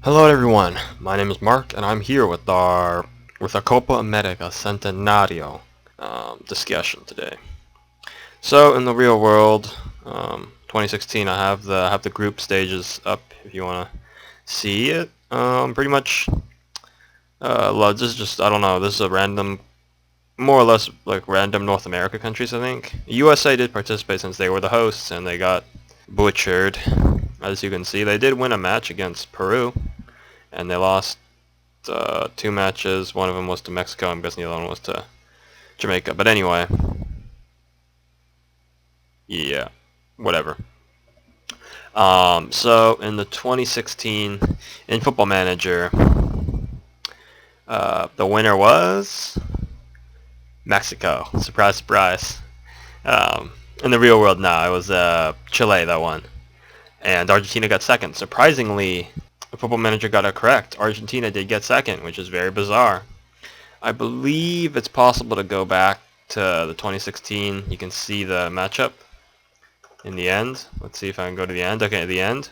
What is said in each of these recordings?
Hello everyone, my name is Mark and I'm here with our Copa America Centenario discussion today. So in the real world, 2016, I have the group stages up if you want to see it. Pretty much, this is just I don't know. This is a random, more or less like random North America countries. I think USA did participate since they were the hosts and they got butchered. As you can see, they did win a match against Peru and they lost two matches. One of them was to Mexico. I'm guessing the other one was to Jamaica. But anyway, yeah, whatever. So in the 2016 in Football Manager, the winner was Mexico. Surprise, surprise. In the real world, no, it was Chile that won, and Argentina got second. Surprisingly, the Football Manager got it correct. Argentina did get second, which is very bizarre. I believe it's possible to go back to the 2016. You can see the matchup in the end. Let's see if I can go to the end. Okay, the end.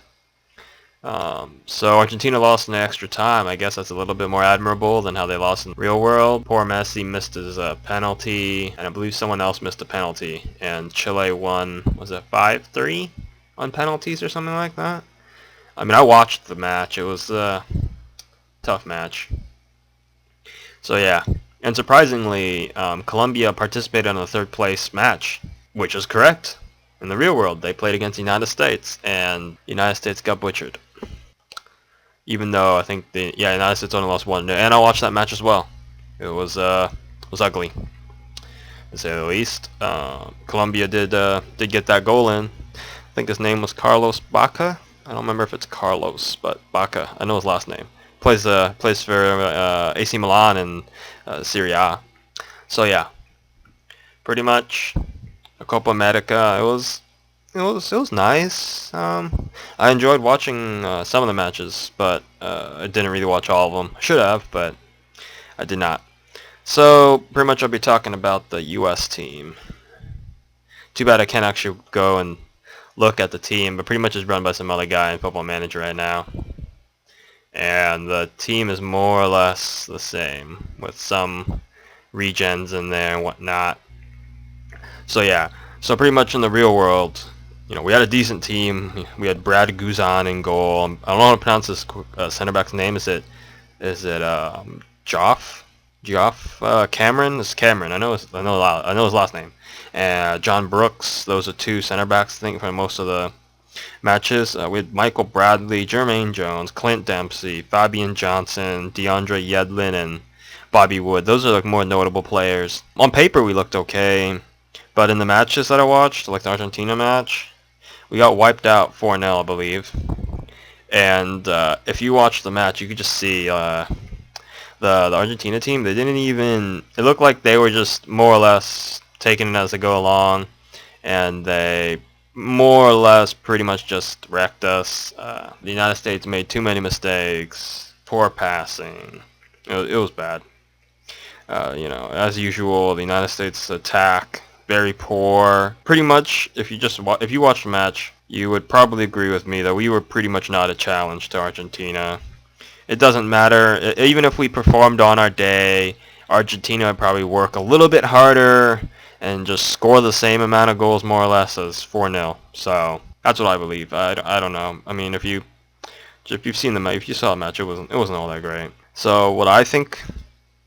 So Argentina lost in extra time. I guess that's a little bit more admirable than how they lost in the real world. Poor Messi missed his penalty, and I believe someone else missed a penalty. And Chile won, was it 5-3 on penalties or something like that? I mean, I watched the match. It was a tough match. So yeah, and surprisingly, Colombia participated in the third place match, which is correct. In the real world, they played against the United States, and the United States got butchered. Even though I think the United States only lost 1-0, and I watched that match as well. It was ugly, to say the least. Colombia did get that goal in. I think his name was Carlos Baca. I don't remember if it's Carlos, but Baca. I know his last name. Plays for AC Milan and Serie A. So yeah, pretty much a Copa America. It was nice. I enjoyed watching some of the matches, but I didn't really watch all of them. I should have, but I did not. So pretty much I'll be talking about the U.S. team. Too bad I can't actually go and look at the team, but pretty much it's run by some other guy in Football Manager right now. And the team is more or less the same, with some regens in there and whatnot. So yeah, so pretty much in the real world, we had a decent team. We had Brad Guzan in goal. I don't know how to pronounce this center back's name. Is it Joff? Cameron? It's Cameron. I know his last name. And John Brooks. Those are two center backs, I think, for most of the matches. We had Michael Bradley, Jermaine Jones, Clint Dempsey, Fabian Johnson, DeAndre Yedlin, and Bobby Wood. Those are like more notable players. On paper, we looked okay, but in the matches that I watched, like the Argentina match, we got wiped out 4-0, I believe. And if you watch the match, you could just see the Argentina team. They didn't even. It looked like they were just more or less taking it as they go along, and they more or less pretty much just wrecked us. The United States made too many mistakes, poor passing. It was bad. As usual, the United States attack very poor. Pretty much, if you watch the match, you would probably agree with me that we were pretty much not a challenge to Argentina. It doesn't matter. Even if we performed on our day, Argentina would probably work a little bit harder and just score the same amount of goals more or less as 4-0. So that's what I believe. I don't know. I mean, if you saw the match, it wasn't all that great. So what I think,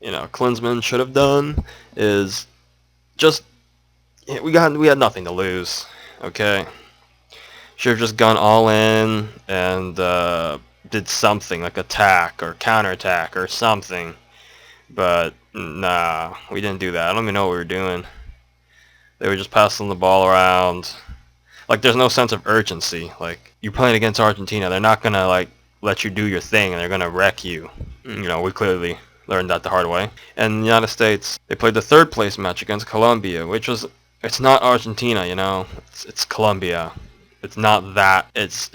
Klinsmann should have done is just we had nothing to lose. Okay, should have just gone all in and did something like attack or counterattack or something. But nah, we didn't do that. I don't even know what we were doing. They were just passing the ball around. Like, there's no sense of urgency. Like, you're playing against Argentina. They're not going to, like, let you do your thing, and they're going to wreck you. We clearly learned that the hard way. And the United States, they played the third place match against Colombia, it's not Argentina, It's Colombia. It's not that. It's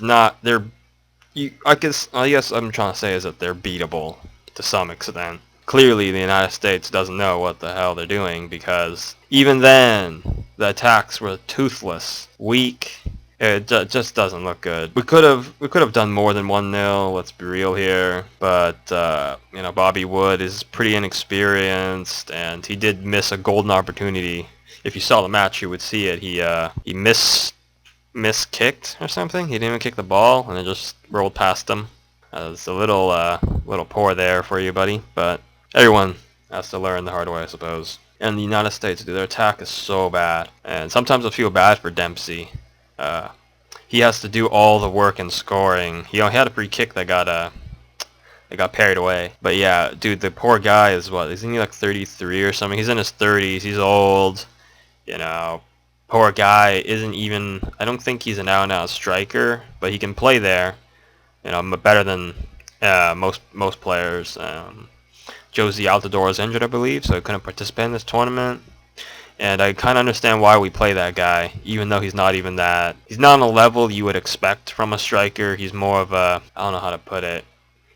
not, I guess I'm trying to say is that they're beatable to some extent. Clearly, the United States doesn't know what the hell they're doing because even then, the attacks were toothless, weak, Just doesn't look good. We could have done more than 1-0. Let's be real here. But Bobby Wood is pretty inexperienced, and he did miss a golden opportunity. If you saw the match, you would see it. He miskicked or something. He didn't even kick the ball, and it just rolled past him. It's a little poor there for you, buddy. But everyone has to learn the hard way, I suppose. And the United States, dude, their attack is so bad. And sometimes I feel bad for Dempsey. Uh, he has to do all the work in scoring. He only had a free kick that got parried away. But yeah, dude, the poor guy is what? Isn't he like 33 or something? He's in his 30s. He's old. You know, poor guy isn't even. I don't think he's an out-and-out striker, but he can play there. Better than most players. Josie Altidore is injured, I believe, so he couldn't participate in this tournament. And I kind of understand why we play that guy, even though he's not even that. He's not on a level you would expect from a striker. He's more of a, I don't know how to put it.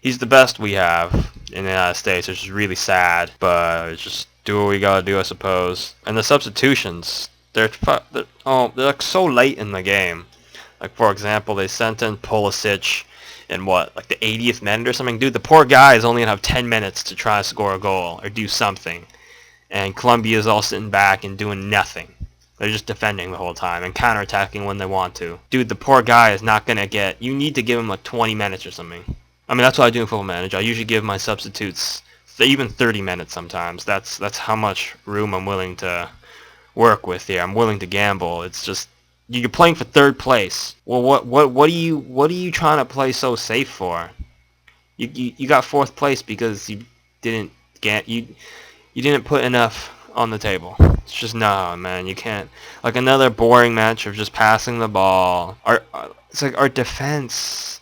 He's the best we have in the United States, which is really sad, but it's just do what we gotta do, I suppose. And the substitutions, they're like so late in the game. Like, for example, they sent in Pulisic in like the 80th minute or something. Dude, the poor guy is only gonna have 10 minutes to try to score a goal or do something. And Colombia's all sitting back and doing nothing. They're just defending the whole time and counterattacking when they want to. Dude, the poor guy is not going to get... You need to give him like 20 minutes or something. I mean, that's what I do in Football Manager. I usually give my substitutes even 30 minutes sometimes. That's how much room I'm willing to work with here. I'm willing to gamble. It's just... You're playing for third place. Well, what are you trying to play so safe for? You got fourth place because you didn't get... You didn't put enough on the table. It's just, no, man, you can't. Like another boring match of just passing the ball. It's like our defense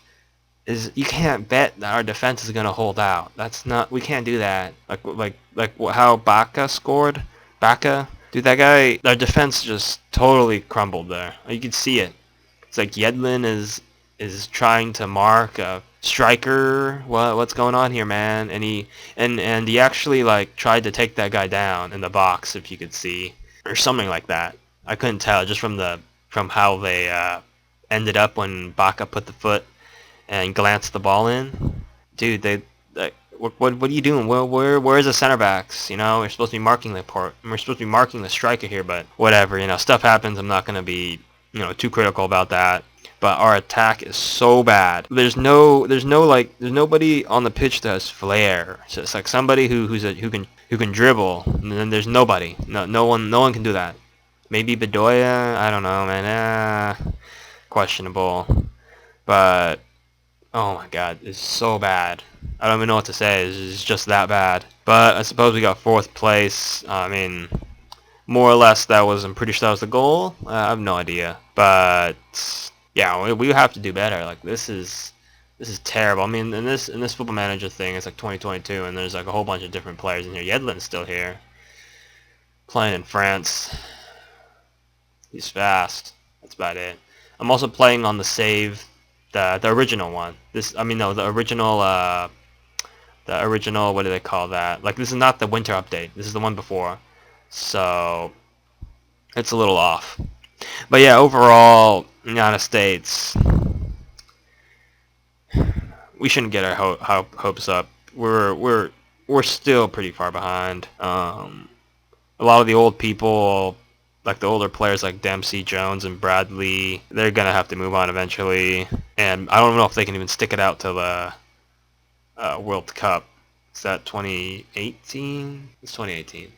is, you can't bet that our defense is going to hold out. That's not, we can't do that. Like how Baca scored. Baca, dude, that guy, our defense just totally crumbled there. You could see it. It's like Yedlin is trying to mark a striker. What's going on here, man? And he actually like tried to take that guy down in the box, if you could see, or something like that. I couldn't tell just from how they ended up when Baca put the foot and glanced the ball in. Dude, what are you doing? Where's the center backs? We're supposed to be marking we're supposed to be marking the striker here, but whatever. Stuff happens. I'm not gonna be too critical about that. But our attack is so bad. There's nobody on the pitch that has flair. So it's like somebody who can dribble, and then there's nobody. No one can do that. Maybe Bedoya, I don't know, man. Questionable. But oh my god, it's so bad. I don't even know what to say. It's just that bad. But I suppose we got fourth place. I mean, more or less I'm pretty sure that was the goal. I have no idea. But yeah, we have to do better. Like, this is terrible. I mean, in this Football Manager thing, it's like 2022, and there's like a whole bunch of different players in here. Yedlin's still here, playing in France. He's fast. That's about it. I'm also playing on the save, the original one. The original. What do they call that? Like, this is not the winter update. This is the one before. So it's a little off. But yeah, overall, United States, we shouldn't get our hopes up. We're still pretty far behind. A lot of the old people, like the older players like Dempsey, Jones, and Bradley, they're gonna have to move on eventually. And I don't know if they can even stick it out to the World Cup. Is that 2018? It's 2018.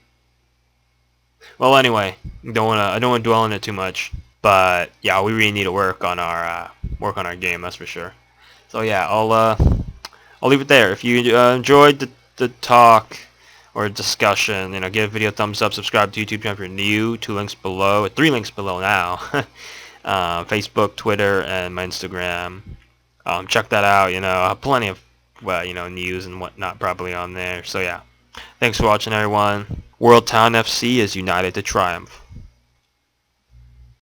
Well, anyway, I don't want to dwell on it too much, but yeah, we really need to work on our game. That's for sure. So yeah, I'll leave it there. If you enjoyed the talk or discussion, give a video a thumbs up, subscribe to YouTube channel if you're new. 2 links below, 3 links below now. Facebook, Twitter, and my Instagram. Check that out. I have plenty of news and whatnot probably on there. So yeah, thanks for watching, everyone. World Town FC is united to triumph.